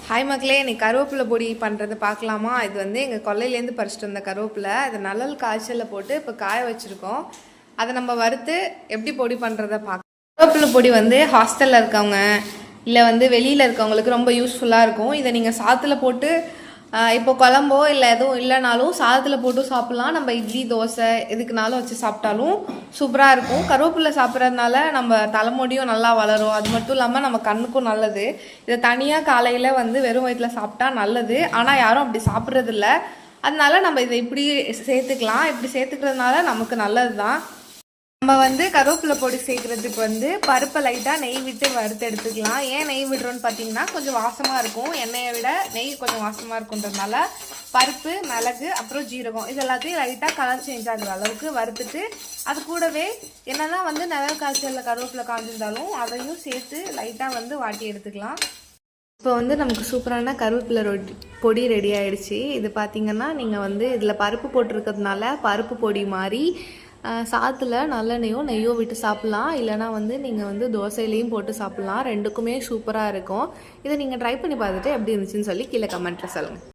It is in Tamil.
ஹாய் மக்களே, இன்னைக்கு கருவேப்பிலை பொடி பண்ணுறது பார்க்கலாமா? இது வந்து எங்கள் கொல்லையிலேருந்து பறிச்சிட்டு வந்த கருவேப்பிலை. இது நல்லல் காய்ச்சலில் போட்டு இப்போ காய வச்சுருக்கோம். அதை நம்ம வறுத்து எப்படி பொடி பண்ணுறதை பார்க்கலாம். கருவேப்பிலை பொடி வந்து ஹாஸ்டலில் இருக்கவங்க இல்லை வந்து வெளியில் இருக்கவங்களுக்கு ரொம்ப யூஸ்ஃபுல்லாக இருக்கும். இதை நீங்கள் சாத்தில் போட்டு இப்போ குழம்போ இல்லை எதுவும் இல்லைனாலும் சாதத்தில் போட்டு சாப்பிட்லாம். நம்ம இட்லி தோசை எதுக்குனாலும் வச்சு சாப்பிட்டாலும் சூப்பராக இருக்கும். கருவேப்பிலை சாப்பிட்றதுனால நம்ம தலைமுடியும் நல்லா வளரும். அது மட்டும் இல்லாமல் நம்ம கண்ணுக்கும் நல்லது. இதை தனியாக காலையில் வந்து வெறும் வயிற்றில் சாப்பிட்டா நல்லது. ஆனால் யாரும் அப்படி சாப்பிட்றதில்ல. அதனால நம்ம இதை இப்படி சேர்த்துக்கலாம். இப்படி சேர்த்துக்கிறதுனால நமக்கு நல்லது தான். நம்ம வந்து கருவேப்பிலை பொடி சேர்க்குறதுக்கு வந்து பருப்பை லைட்டாக நெய் விட்டு வறுத்து எடுத்துக்கலாம். ஏன் நெய் விடுறோன்னு பார்த்தீங்கன்னா கொஞ்சம் வாசமாக இருக்கும். எண்ணெயை விட நெய் கொஞ்சம் வாசமாக இருக்குன்றதுனால பருப்பு, மிளகு, அப்புறம் ஜீரகம் இது எல்லாத்தையும் லைட்டாக கலர் சேஞ்ச் ஆகுற அளவுக்கு வறுத்துட்டு அது கூடவே என்னென்னா வந்து நிழல் காய்ச்சலில் கருவேப்பிலை காய்ஞ்சிருந்தாலும் அதையும் சேர்த்து லைட்டாக வந்து வாட்டி எடுத்துக்கலாம். இப்போ வந்து நமக்கு சூப்பரான கருவேப்பிலை பொடி ரெடி ஆகிடுச்சு. இது பார்த்திங்கன்னா நீங்கள் வந்து இதில் பருப்பு போட்டிருக்கிறதுனால பருப்பு பொடி மாதிரி சாதத்தில் நல்லெண்ணெயோ நெய்யோ விட்டு சாப்பிட்லாம். இல்லைனா வந்து நீங்கள் வந்து தோசையிலையும் போட்டு சாப்பிட்லாம். ரெண்டுக்குமே சூப்பராக இருக்கும். இதை நீங்கள் ட்ரை பண்ணி பார்த்துட்டு எப்படி இருந்துச்சுன்னு சொல்லி கீழே கமெண்ட்டில் சொல்லுங்கள்.